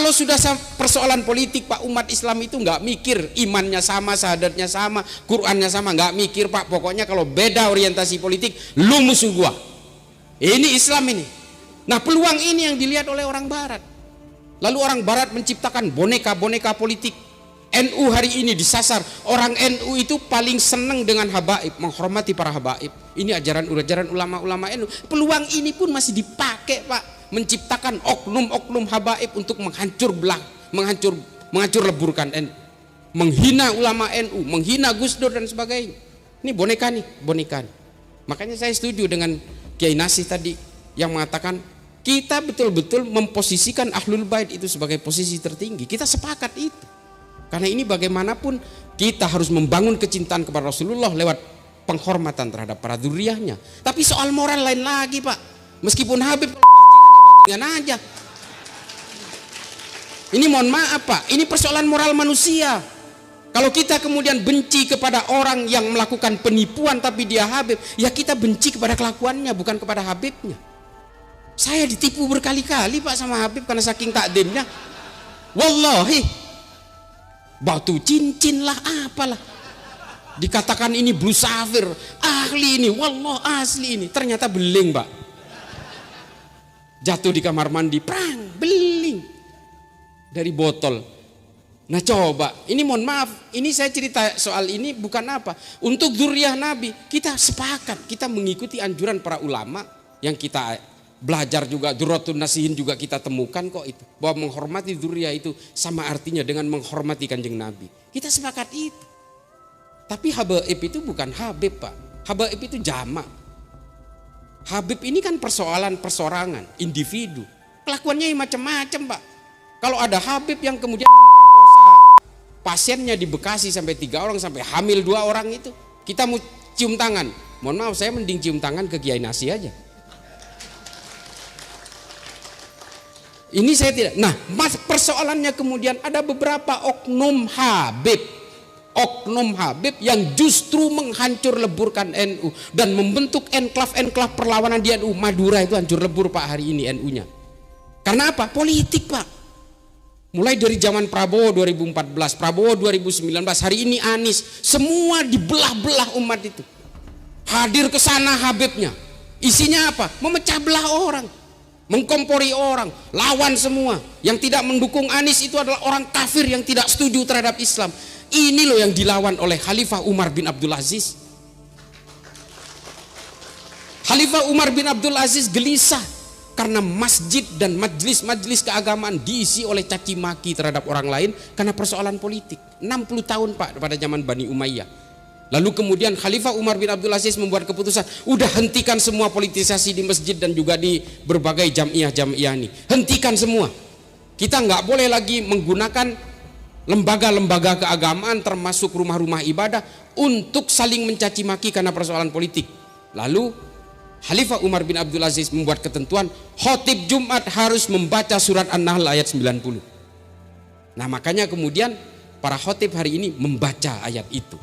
Kalau sudah persoalan politik Pak, umat Islam itu nggak mikir imannya sama, syahadatnya sama, Qurannya sama, nggak mikir Pak. Pokoknya kalau beda orientasi politik, lu musuh gua. Ini Islam ini. Nah, peluang ini yang dilihat oleh orang Barat. Lalu orang Barat menciptakan boneka-boneka politik. NU hari ini disasar. Orang NU itu paling senang dengan habaib, menghormati para habaib. Ini ajaran ulama-ulama NU. Peluang ini pun masih dipakai Pak, menciptakan oknum-oknum habaib untuk menghancur leburkan NU, menghina ulama NU, menghina Gus Dur dan sebagainya. Ini boneka nih. Makanya saya setuju dengan Kiai Nasih tadi yang mengatakan kita betul-betul memposisikan Ahlul Bait itu sebagai posisi tertinggi. Kita sepakat itu. Karena ini bagaimanapun kita harus membangun kecintaan kepada Rasulullah lewat penghormatan terhadap para dzurriyyahnya. Tapi soal moral lain lagi Pak. Meskipun Habib bajingan aja. Ini mohon maaf Pak, ini persoalan moral manusia. Kalau kita kemudian benci kepada orang yang melakukan penipuan tapi dia Habib, ya kita benci kepada kelakuannya, bukan kepada Habibnya. Saya ditipu berkali-kali Pak sama Habib karena saking takdimnya. Wallahi, batu cincin lah apalah, dikatakan ini blue safir, ahli ini, wallah asli ini, ternyata beling Pak. Jatuh di kamar mandi, prang, beling dari botol. Nah coba, ini mohon maaf, ini saya cerita soal ini bukan apa, untuk dzurriyyah Nabi kita sepakat, kita mengikuti anjuran para ulama yang kita belajar juga, Durratun Nasihin juga kita temukan kok itu, bahwa menghormati dzurriyyah itu sama artinya dengan menghormati Kanjeng Nabi. Kita sepakat itu. Tapi habaib itu bukan Habib Pak, habaib itu jamak. Habib ini kan persoalan persorangan, individu, kelakuannya macam-macam Pak. Kalau ada Habib yang kemudian memperkosa pasiennya di Bekasi sampai 3 orang, sampai hamil 2 orang, itu kita mau cium tangan, mohon maaf saya mending cium tangan ke Kiai Nasih aja. Ini saya tidak. Nah, persoalannya kemudian ada beberapa oknum Habib yang justru menghancur leburkan NU dan membentuk enklav perlawanan di NU. Madura itu hancur lebur Pak hari ini NU-nya. Karena apa? Politik Pak. Mulai dari zaman Prabowo 2014, Prabowo 2019, hari ini Anies, semua dibelah-belah umat itu. Hadir ke sana Habibnya. Isinya apa? Memecah belah orang, mengkompori orang, lawan semua. Yang tidak mendukung Anies itu adalah orang kafir yang tidak setuju terhadap Islam. Ini loh yang dilawan oleh Khalifah Umar bin Abdul Aziz. Khalifah Umar bin Abdul Aziz gelisah karena masjid dan majelis-majelis keagamaan diisi oleh caci maki terhadap orang lain karena persoalan politik. 60 tahun Pak pada zaman Bani Umayyah. Lalu kemudian Khalifah Umar bin Abdul Aziz membuat keputusan, udah hentikan semua politisasi di masjid dan juga di berbagai jamiah ini. Hentikan semua. Kita nggak boleh lagi menggunakan lembaga-lembaga keagamaan termasuk rumah-rumah ibadah untuk saling mencaci maki karena persoalan politik. Lalu Khalifah Umar bin Abdul Aziz membuat ketentuan, khotib Jumat harus membaca surat An-Nahl ayat 90. Nah makanya kemudian para khotib hari ini membaca ayat itu.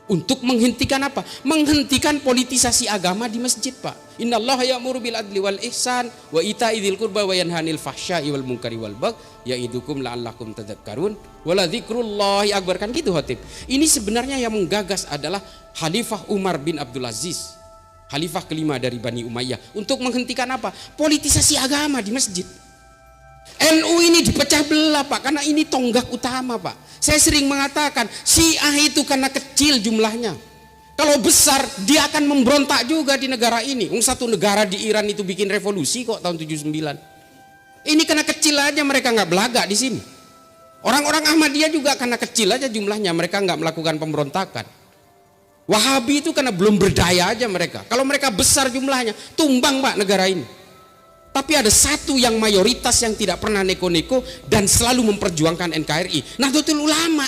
Untuk menghentikan apa? Menghentikan politisasi agama di masjid Pak. Innallaha ya'muru bil adli wal ihsan wa ita'i dzil qurba wa yanhanil fahsya'i wal munkari wal bagh ya'idukum la'allakum tadhakkarun wa la dzikrullahi akbar. Kan gitu khotib. Ini sebenarnya yang menggagas adalah Khalifah Umar bin Abdul Aziz, Khalifah kelima dari Bani Umayyah, untuk menghentikan apa? Politisasi agama di masjid. NU ini dipecah belah Pak, karena ini tonggak utama Pak. Saya sering mengatakan Syiah itu karena kecil jumlahnya, kalau besar dia akan memberontak juga di negara ini. Satu negara di Iran itu bikin revolusi kok tahun 79. Ini karena kecil aja mereka nggak belagak di sini. Orang-orang Ahmadiyah juga karena kecil aja jumlahnya, mereka nggak melakukan pemberontakan. Wahabi itu karena belum berdaya aja mereka. Kalau mereka besar jumlahnya, tumbang Pak negara ini. Tapi ada satu yang mayoritas yang tidak pernah neko-neko dan selalu memperjuangkan NKRI, Nahdlatul Ulama.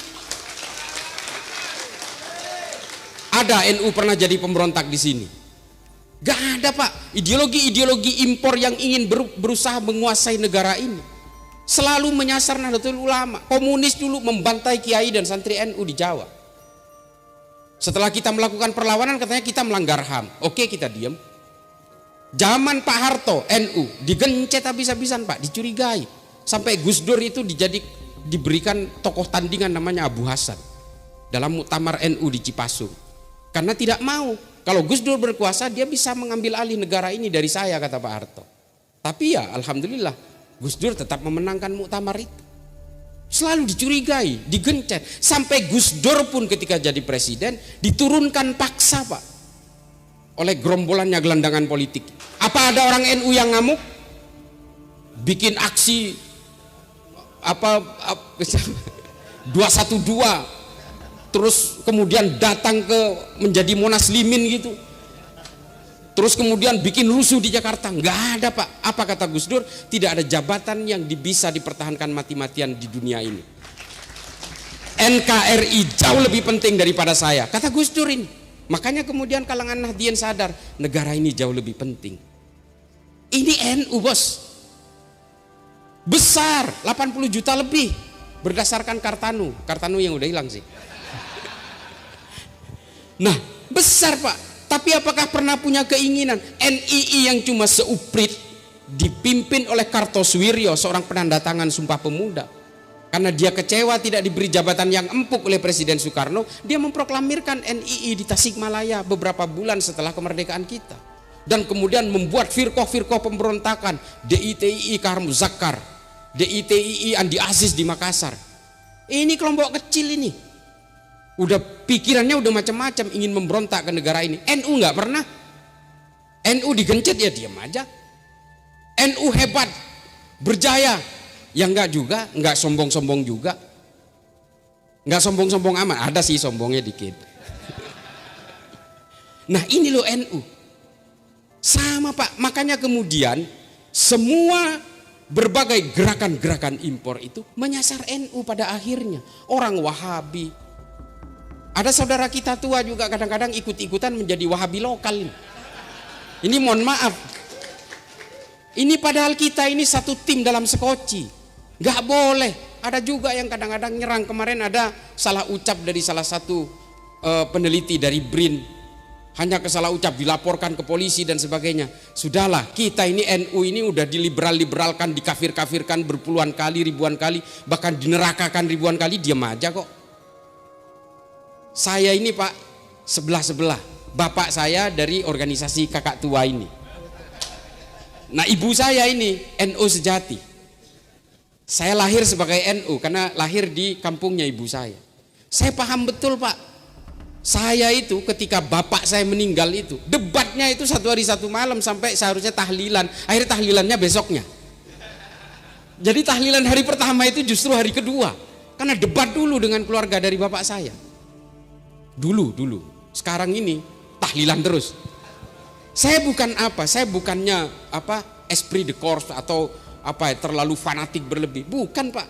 Ada NU pernah jadi pemberontak di sini? Gak ada Pak. Ideologi-ideologi impor yang ingin berusaha menguasai negara ini selalu menyasar Nahdlatul Ulama. Komunis dulu membantai kiai dan santri NU di Jawa. Setelah kita melakukan perlawanan katanya kita melanggar HAM. Oke, kita diam. Zaman Pak Harto NU digencet habis-habisan Pak, dicurigai. Sampai Gus Dur itu diberikan tokoh tandingan namanya Abu Hasan dalam muktamar NU di Cipasung. Karena tidak mau, kalau Gus Dur berkuasa dia bisa mengambil alih negara ini dari saya, kata Pak Harto. Tapi ya alhamdulillah Gus Dur tetap memenangkan muktamar itu. Selalu dicurigai, digencet. Sampai Gus Dur pun ketika jadi presiden diturunkan paksa Pak oleh gerombolannya gelandangan politik. Apa ada orang NU yang ngamuk? Bikin aksi 212, terus kemudian datang ke menjadi Monas Limin gitu. Terus kemudian bikin rusuh di Jakarta. Nggak ada Pak. Apa kata Gus Dur? Tidak ada jabatan yang bisa dipertahankan mati-matian di dunia ini. NKRI jauh lebih penting daripada saya, kata Gus Dur ini. Makanya kemudian kalangan Nahdien sadar, negara ini jauh lebih penting. Ini NU bos. Besar, 80 juta lebih berdasarkan Kartanu yang udah hilang sih. Nah besar Pak. Tapi apakah pernah punya keinginan NII yang cuma seuprit dipimpin oleh Kartosuwiryo, seorang penandatangan Sumpah Pemuda, karena dia kecewa tidak diberi jabatan yang empuk oleh Presiden Soekarno, dia memproklamirkan NII di Tasikmalaya beberapa bulan setelah kemerdekaan kita, dan kemudian membuat firqoh pemberontakan, DITII Kahar Muzakkar, DITII Andi Aziz di Makassar. Ini kelompok kecil ini udah pikirannya udah macam-macam, ingin memberontak ke negara ini. NU nggak pernah. NU digencet ya diam aja. NU hebat, berjaya, ya enggak juga, enggak sombong-sombong juga, enggak sombong-sombong amat. Ada sih sombongnya dikit. Nah ini loh NU sama Pak. Makanya kemudian semua berbagai gerakan-gerakan impor itu menyasar NU pada akhirnya. Orang Wahabi, ada saudara kita tua juga kadang-kadang ikut-ikutan menjadi Wahabi lokal ini. Ini mohon maaf, ini padahal kita ini satu tim dalam sekoci, nggak boleh. Ada juga yang kadang-kadang nyerang. Kemarin ada salah ucap dari salah satu peneliti dari BRIN, hanya kesalah ucap dilaporkan ke polisi dan sebagainya. Sudahlah, kita ini NU ini udah diliberal-liberalkan, dikafir-kafirkan berpuluhan kali, ribuan kali, bahkan dinerakakan ribuan kali, diam aja kok. Saya ini Pak sebelah-sebelah, bapak saya dari organisasi kakak tua ini. Nah ibu saya ini NU sejati. Saya lahir sebagai NU karena lahir di kampungnya ibu saya. Saya paham betul Pak. Saya itu ketika bapak saya meninggal itu, debatnya itu 1 hari 1 malam sampai seharusnya tahlilan. Akhirnya tahlilannya besoknya. Jadi tahlilan hari pertama itu justru hari kedua. Karena debat dulu dengan keluarga dari bapak saya. Dulu. Sekarang ini tahlilan terus. Saya bukannya esprit de corps atau terlalu fanatik berlebih. Bukan Pak.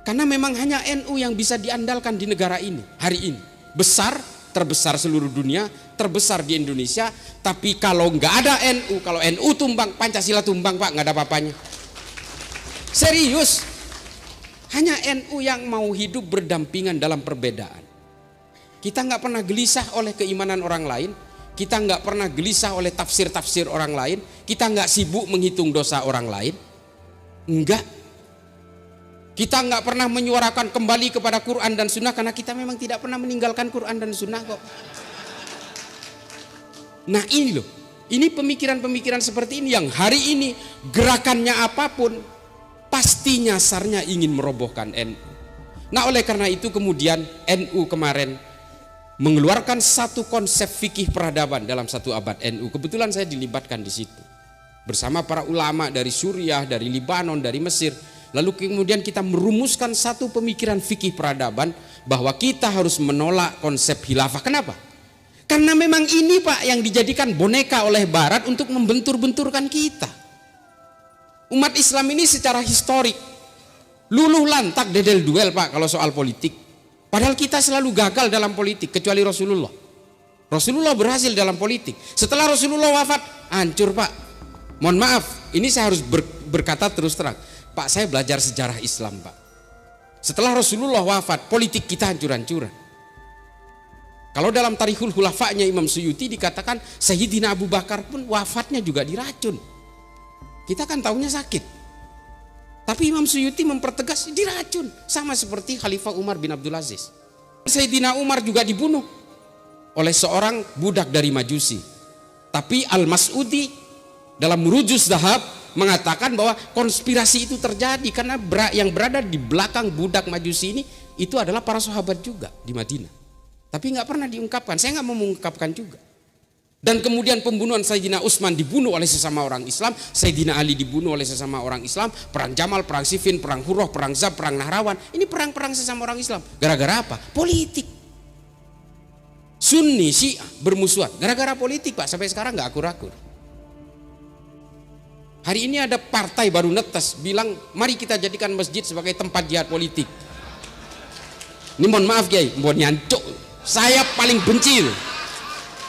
Karena memang hanya NU yang bisa diandalkan di negara ini hari ini. Besar, terbesar seluruh dunia, terbesar di Indonesia. Tapi kalau nggak ada NU, kalau NU tumbang, Pancasila tumbang Pak, nggak ada apa-apanya. Serius. Hanya NU yang mau hidup berdampingan dalam perbedaan. Kita nggak pernah gelisah oleh keimanan orang lain, kita nggak pernah gelisah oleh tafsir-tafsir orang lain, kita nggak sibuk menghitung dosa orang lain, enggak. Kita nggak pernah menyuarakan kembali kepada Quran dan Sunnah karena kita memang tidak pernah meninggalkan Quran dan Sunnah kok. Nah ini loh, ini pemikiran-pemikiran seperti ini yang hari ini gerakannya apapun pasti nyasarnya ingin merobohkan NU. Nah oleh karena itu kemudian NU kemarin mengeluarkan satu konsep fikih peradaban dalam 1 abad NU. Kebetulan saya dilibatkan di situ bersama para ulama dari Suriah, dari Libanon, dari Mesir. Lalu kemudian kita merumuskan satu pemikiran fikih peradaban bahwa kita harus menolak konsep khilafah. Kenapa? Karena memang ini Pak yang dijadikan boneka oleh Barat untuk membentur-benturkan kita. Umat Islam ini secara historik luluh lantak dedel duel Pak kalau soal politik. Padahal kita selalu gagal dalam politik kecuali Rasulullah. Rasulullah berhasil dalam politik. Setelah Rasulullah wafat, hancur Pak. Mohon maaf, ini saya harus berkata terus terang. Pak, saya belajar sejarah Islam Pak. Setelah Rasulullah wafat, politik kita hancur-hancuran. Kalau dalam Tarikhul Khulafa'nya Imam Suyuti dikatakan Sayyidina Abu Bakar pun wafatnya juga diracun. Kita kan taunya sakit. Tapi Imam Suyuti mempertegas diracun, sama seperti Khalifah Umar bin Abdul Aziz. Sayyidina Umar juga dibunuh oleh seorang budak dari Majusi. Tapi Al-Mas'udi dalam Murujuz Zahab mengatakan bahwa konspirasi itu terjadi karena yang berada di belakang budak Majusi ini itu adalah para sahabat juga di Madinah. Tapi nggak pernah diungkapkan, saya nggak mau mengungkapkan juga. Dan kemudian pembunuhan Sayyidina Utsman dibunuh oleh sesama orang Islam, Sayyidina Ali dibunuh oleh sesama orang Islam, perang Jamal, perang Siffin, perang Hurrah, perang Zab, perang Nahrawan. Ini perang-perang sesama orang Islam. Gara-gara apa? Politik. Sunni, Syiah bermusuhan. Gara-gara politik, Pak. Sampai sekarang nggak akur-akur. Hari ini ada partai baru netes bilang, mari kita jadikan masjid sebagai tempat jihad politik. Ini mohon maaf Kiai, mohon nyancuk. Saya paling benci.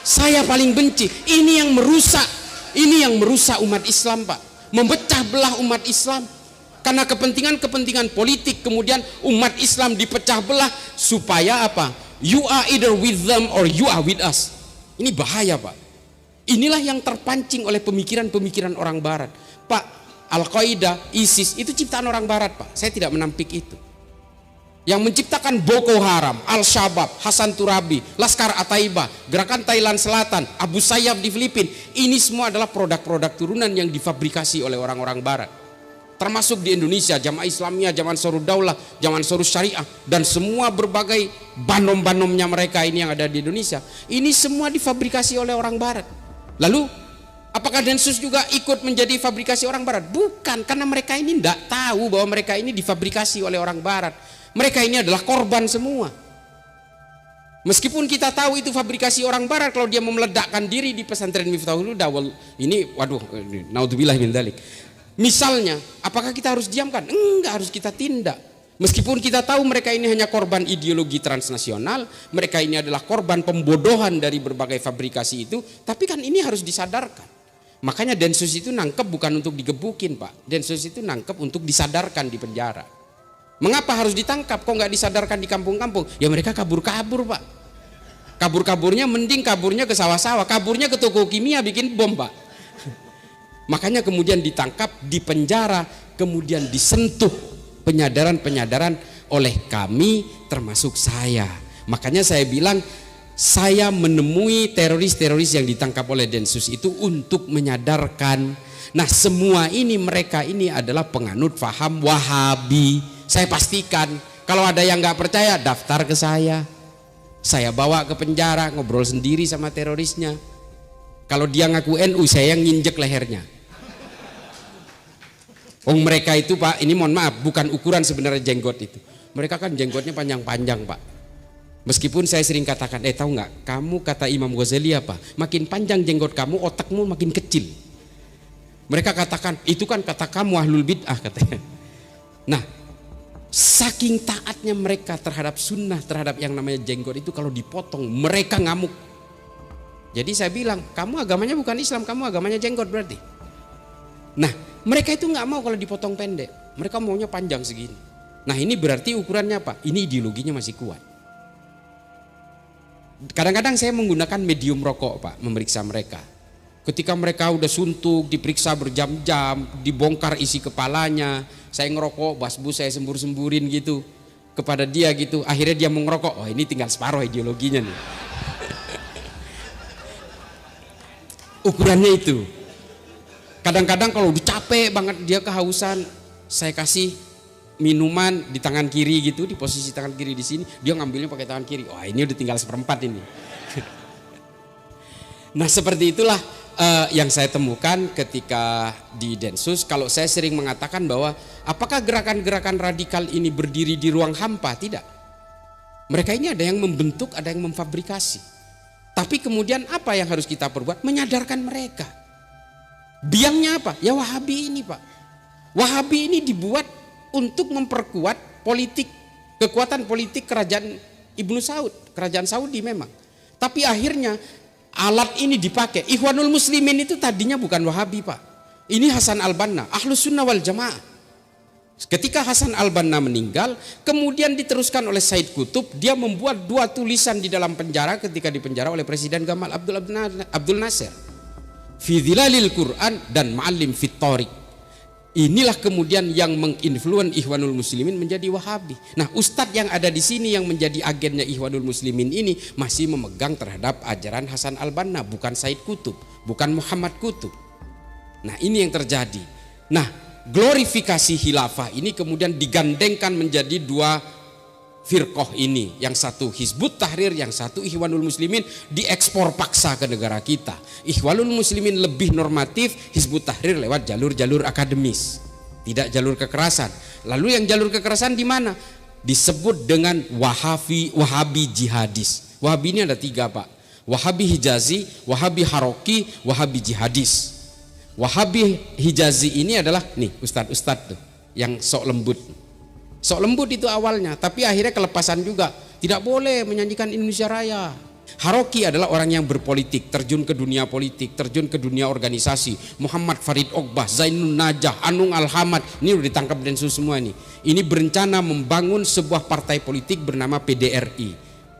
Saya paling benci. Ini yang merusak umat Islam, Pak. Memecah belah umat Islam. Karena kepentingan-kepentingan politik, kemudian umat Islam dipecah belah supaya apa? You are either with them or you are with us. Ini bahaya, Pak. Inilah yang terpancing oleh pemikiran-pemikiran orang Barat. Pak, Al-Qaeda, ISIS itu ciptaan orang Barat, Pak. Saya tidak menampik itu. Yang menciptakan Boko Haram, Al-Shabaab, Hasan Turabi, Laskar At-Taibah, Gerakan Thailand Selatan, Abu Sayyaf di Filipina, ini semua adalah produk-produk turunan yang difabrikasi oleh orang-orang Barat. Termasuk di Indonesia, Jamaah Islamiyah, Jamaah Ansarud Daulah, Jamaah Ansarud Syariah, dan semua berbagai banom-banomnya mereka ini yang ada di Indonesia. Ini semua difabrikasi oleh orang Barat. Lalu, apakah Densus juga ikut menjadi fabrikasi orang Barat? Bukan, karena mereka ini tidak tahu bahwa mereka ini difabrikasi oleh orang Barat. Mereka ini adalah korban semua. Meskipun kita tahu itu fabrikasi orang Barat, kalau dia memeledakkan diri di pesantren Miftahul Huda, ini waduh, naudzubillah min dzalik. Misalnya, apakah kita harus diamkan? Enggak, harus kita tindak. Meskipun kita tahu mereka ini hanya korban ideologi transnasional, mereka ini adalah korban pembodohan dari berbagai fabrikasi itu, tapi kan ini harus disadarkan. Makanya Densus itu nangkep bukan untuk digebukin, Pak. Densus itu nangkep untuk disadarkan di penjara. Mengapa harus ditangkap? Kok nggak disadarkan di kampung-kampung? Ya mereka kabur-kabur, Pak. Kabur-kaburnya mending kaburnya ke sawah-sawah, kaburnya ke toko kimia bikin bom, Pak. Makanya kemudian ditangkap, dipenjara, kemudian disentuh penyadaran-penyadaran oleh kami termasuk saya. Makanya saya bilang saya menemui teroris-teroris yang ditangkap oleh Densus itu untuk menyadarkan. Nah, semua ini mereka ini adalah penganut faham Wahabi. Saya pastikan kalau ada yang nggak percaya daftar ke saya bawa ke penjara, ngobrol sendiri sama terorisnya. Kalau dia ngaku NU, saya yang nginjek lehernya. Mereka itu, Pak, ini mohon maaf, bukan ukuran sebenarnya jenggot itu. Mereka kan jenggotnya panjang-panjang, Pak. Meskipun saya sering katakan, tahu nggak, kamu kata Imam Ghazali apa? Makin panjang jenggot kamu, otakmu makin kecil. Mereka katakan, itu kan kata kamu ahlul bid'ah katanya. Nah, saking taatnya mereka terhadap sunnah, terhadap yang namanya jenggot itu, kalau dipotong mereka ngamuk. Jadi saya bilang, kamu agamanya bukan Islam, kamu agamanya jenggot berarti. Nah, mereka itu nggak mau kalau dipotong pendek, mereka maunya panjang segini. Nah, ini berarti ukurannya apa? Ini ideologinya masih kuat. Kadang-kadang saya menggunakan medium rokok, Pak, memeriksa mereka. Ketika mereka udah suntuk, diperiksa berjam-jam, dibongkar isi kepalanya, saya ngerokok, basbu saya sembur-semburin gitu kepada dia gitu. Akhirnya dia mau ngerokok, oh ini tinggal separuh ideologinya nih. Ukurannya itu. Kadang-kadang kalau udah capek banget dia kehausan, saya kasih minuman di tangan kiri gitu, di posisi tangan kiri di sini, dia ngambilnya pakai tangan kiri. Wah, ini udah tinggal seperempat ini. Nah, seperti itulah yang saya temukan ketika di Densus. Kalau saya sering mengatakan bahwa apakah gerakan-gerakan radikal ini berdiri di ruang hampa? Tidak. Mereka ini ada yang membentuk, ada yang memfabrikasi. Tapi kemudian apa yang harus kita perbuat? Menyadarkan mereka. Biangnya apa? Ya Wahabi ini, Pak. Wahabi ini dibuat untuk memperkuat politik, kekuatan politik kerajaan Ibnu Saud, kerajaan Saudi memang. Tapi akhirnya alat ini dipakai. Ikhwanul Muslimin itu tadinya bukan Wahabi, Pak. Ini Hasan Al-Banna, Ahlus Sunnah wal Jamaah. Ketika Hasan Al-Banna meninggal, kemudian diteruskan oleh Said Qutb, dia membuat 2 tulisan di dalam penjara ketika dipenjara oleh Presiden Gamal Abdul Nasser. Fi Dhilalil Quran dan Ma'allim fit Thariq. Inilah kemudian yang menginfluen Ikhwanul Muslimin menjadi Wahabi. Nah, ustadz yang ada di sini yang menjadi agennya Ikhwanul Muslimin ini masih memegang terhadap ajaran Hasan al-Banna, bukan Said Qutb, bukan Muhammad Qutb. Nah, ini yang terjadi. Nah, glorifikasi khilafah ini kemudian digandengkan menjadi dua firqoh ini, yang satu Hizbut Tahrir, yang satu Ikhwanul Muslimin, diekspor paksa ke negara kita. Ikhwanul Muslimin lebih normatif, Hizbut Tahrir lewat jalur-jalur akademis, tidak jalur kekerasan. Lalu yang jalur kekerasan di mana? Disebut dengan Wahabi jihadis. Wahabi ini ada 3 Pak, Wahabi Hijazi, Wahabi Haroki, Wahabi jihadis. Wahabi Hijazi ini adalah nih ustadz-ustadz tuh yang sok lembut. Sok lembut itu awalnya, tapi akhirnya kelepasan juga. Tidak boleh menyanyikan Indonesia Raya. Haroki adalah orang yang berpolitik, terjun ke dunia politik, terjun ke dunia organisasi. Muhammad Farid Ogbah, Zainun Najah, Anung Al-Hamad, ini udah ditangkap Densus semua nih. Ini berencana membangun sebuah partai politik bernama PDRI.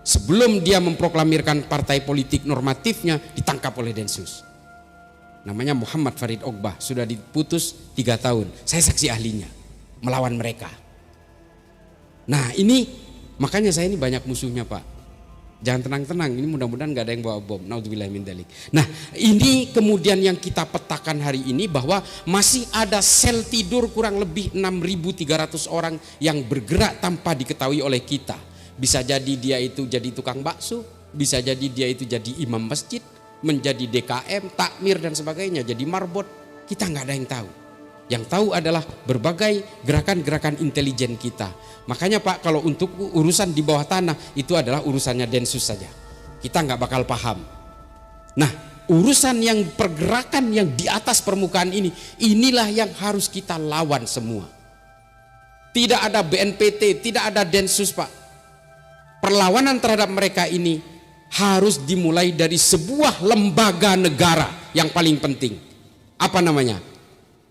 Sebelum dia memproklamirkan partai politik normatifnya, ditangkap oleh Densus. Namanya Muhammad Farid Ogbah, sudah diputus 3 tahun. Saya saksi ahlinya, melawan mereka. Nah, ini makanya saya ini banyak musuhnya Pak. Jangan tenang-tenang, ini mudah-mudahan gak ada yang bawa bom. Naudzubillah min dzalik. Nah, ini kemudian yang kita petakan hari ini, bahwa masih ada sel tidur kurang lebih 6.300 orang yang bergerak tanpa diketahui oleh kita. Bisa jadi dia itu jadi tukang bakso, bisa jadi dia itu jadi imam masjid, menjadi DKM, takmir dan sebagainya, jadi marbot. Kita nggak ada yang tahu. Yang tahu adalah berbagai gerakan-gerakan intelijen kita. Makanya Pak, kalau untuk urusan di bawah tanah itu adalah urusannya Densus saja. Kita nggak bakal paham. Nah, urusan yang pergerakan yang di atas permukaan ini, inilah yang harus kita lawan semua. Tidak ada BNPT, tidak ada Densus Pak. Perlawanan terhadap mereka ini harus dimulai dari sebuah lembaga negara yang paling penting. Apa namanya?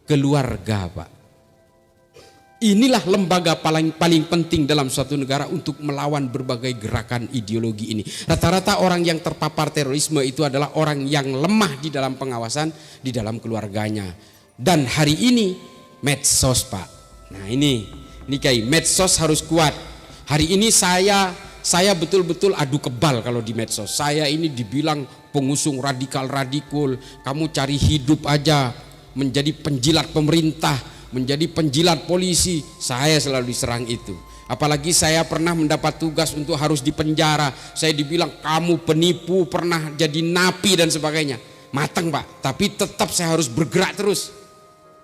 Keluarga Pak. Inilah lembaga paling penting dalam suatu negara untuk melawan berbagai gerakan ideologi ini. Rata-rata orang yang terpapar terorisme itu adalah orang yang lemah di dalam pengawasan di dalam keluarganya. Dan hari ini medsos Pak. Nah ini kayak medsos harus kuat. Hari ini saya betul-betul adu kebal kalau di medsos. Saya ini dibilang pengusung radikal, kamu cari hidup aja, menjadi penjilat pemerintah, menjadi penjilat polisi. Saya selalu diserang itu. Apalagi saya pernah mendapat tugas untuk harus dipenjara. Saya dibilang kamu penipu, pernah jadi napi dan sebagainya. Matang Pak, tapi tetap saya harus bergerak terus.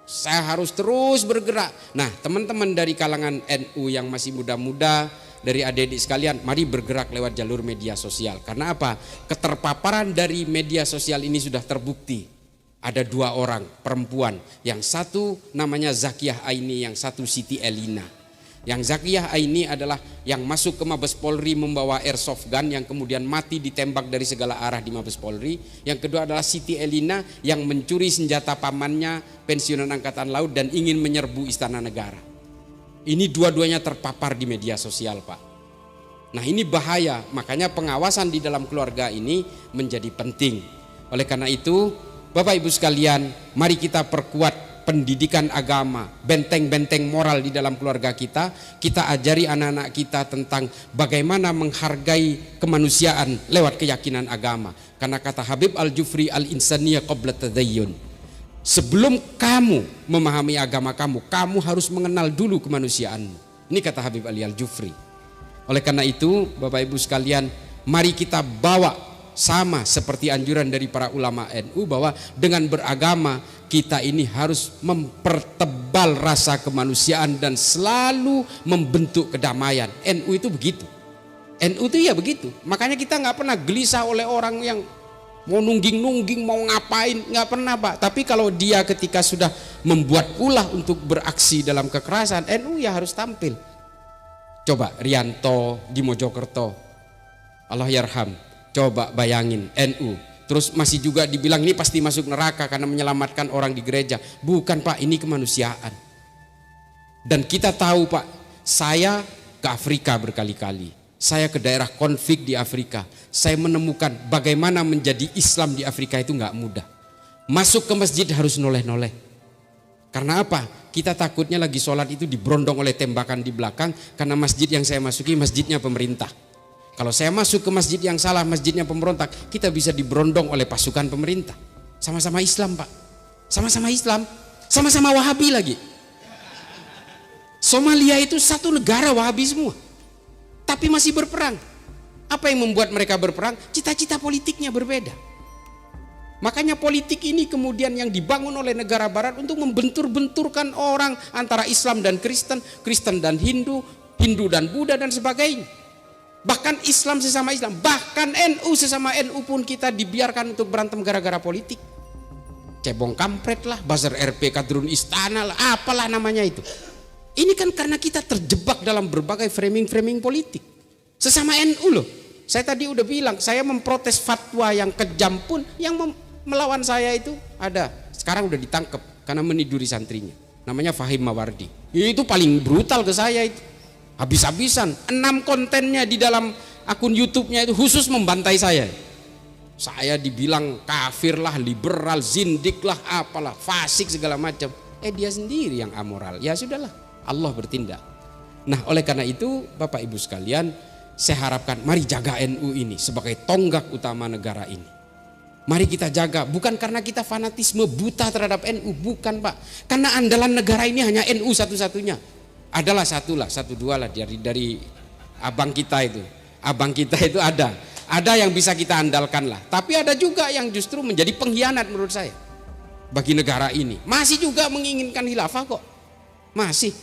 Saya harus terus bergerak. Nah, teman-teman dari kalangan NU yang masih muda-muda, dari adik-adik sekalian, mari bergerak lewat jalur media sosial. Karena apa? Keterpaparan dari media sosial ini sudah terbukti. Ada 2 orang perempuan, yang satu namanya Zakiyah Aini, yang satu Siti Elina. Yang Zakiyah Aini adalah yang masuk ke Mabes Polri membawa airsoft gun yang kemudian mati ditembak dari segala arah di Mabes Polri. Yang kedua adalah Siti Elina yang mencuri senjata pamannya, pensiunan angkatan laut, dan ingin menyerbu istana negara. Ini dua-duanya terpapar di media sosial Pak. Nah ini bahaya, makanya pengawasan di dalam keluarga ini menjadi penting. Oleh karena itu Bapak Ibu sekalian, mari kita perkuat pendidikan agama, benteng-benteng moral di dalam keluarga kita. Kita ajari anak-anak kita tentang bagaimana menghargai kemanusiaan lewat keyakinan agama. Karena kata Habib Al-Jufri, al-insaniyah qabla tadayyun. Sebelum kamu memahami agama kamu, kamu harus mengenal dulu kemanusiaanmu. Ini kata Habib Ali Al-Jufri. Oleh karena itu Bapak Ibu sekalian, mari kita bawa sama seperti anjuran dari para ulama NU, bahwa dengan beragama kita ini harus mempertebal rasa kemanusiaan dan selalu membentuk kedamaian. NU itu begitu. NU itu ya begitu. Makanya kita nggak pernah gelisah oleh orang yang mau nungging-nungging, mau ngapain, nggak pernah Pak. Tapi kalau dia ketika sudah membuat ulah untuk beraksi dalam kekerasan, NU ya harus tampil. Coba Rianto di Mojokerto, Allah yarham. Coba bayangin NU, terus masih juga dibilang ini pasti masuk neraka karena menyelamatkan orang di gereja. Bukan Pak, ini kemanusiaan. Dan kita tahu Pak, saya ke Afrika berkali-kali. Saya ke daerah konflik di Afrika. Saya menemukan bagaimana menjadi Islam di Afrika itu nggak mudah. Masuk ke masjid harus noleh-noleh. Karena apa? kita takutnya lagi sholat itu diberondong oleh tembakan di belakang, karena masjid yang saya masuki masjidnya pemerintah. Kalau saya masuk ke masjid yang salah, masjidnya pemberontak, kita bisa diberondong oleh pasukan pemerintah. Sama-sama Islam Pak, sama-sama Islam, sama-sama Wahabi lagi. Somalia itu satu negara Wahabi semua, tapi masih berperang. Apa yang membuat mereka berperang? Cita-cita politiknya berbeda. Makanya politik ini kemudian yang dibangun oleh negara barat untuk membentur-benturkan orang antara Islam dan Kristen, Kristen dan Hindu, Hindu dan Buddha dan sebagainya. Bahkan Islam sesama Islam, bahkan NU sesama NU pun kita dibiarkan untuk berantem gara-gara politik. Cebong kampret lah, buzzer RP kadrun istana lah, apalah namanya itu. Ini kan karena kita terjebak dalam berbagai framing-framing politik. Sesama NU loh. Saya tadi udah bilang, saya memprotes fatwa yang kejam pun, yang melawan saya itu ada. Sekarang udah ditangkap karena meniduri santrinya. Namanya Fahim Mawardi. Itu paling brutal ke saya itu. Habis-habisan. 6 kontennya di dalam akun YouTube-nya itu khusus membantai saya. Saya dibilang kafir lah, liberal, zindik lah, apalah, fasik segala macam. Dia sendiri yang amoral. Ya sudahlah, Allah bertindak. Nah, oleh karena itu Bapak Ibu sekalian, saya harapkan mari jaga NU ini sebagai tonggak utama negara ini. Mari kita jaga, bukan karena kita fanatisme buta terhadap NU, bukan Pak. Karena andalan negara ini hanya NU satu-satunya. Adalah satu dua lah dari abang kita itu. Abang kita itu ada yang bisa kita andalkan lah. Tapi ada juga yang justru menjadi pengkhianat menurut saya bagi negara ini. Masih juga menginginkan khilafah kok. Masih.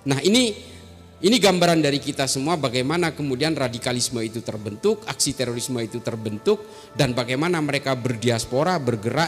Nah, ini gambaran dari kita semua bagaimana kemudian radikalisme itu terbentuk, aksi terorisme itu terbentuk, dan bagaimana mereka berdiaspora, bergerak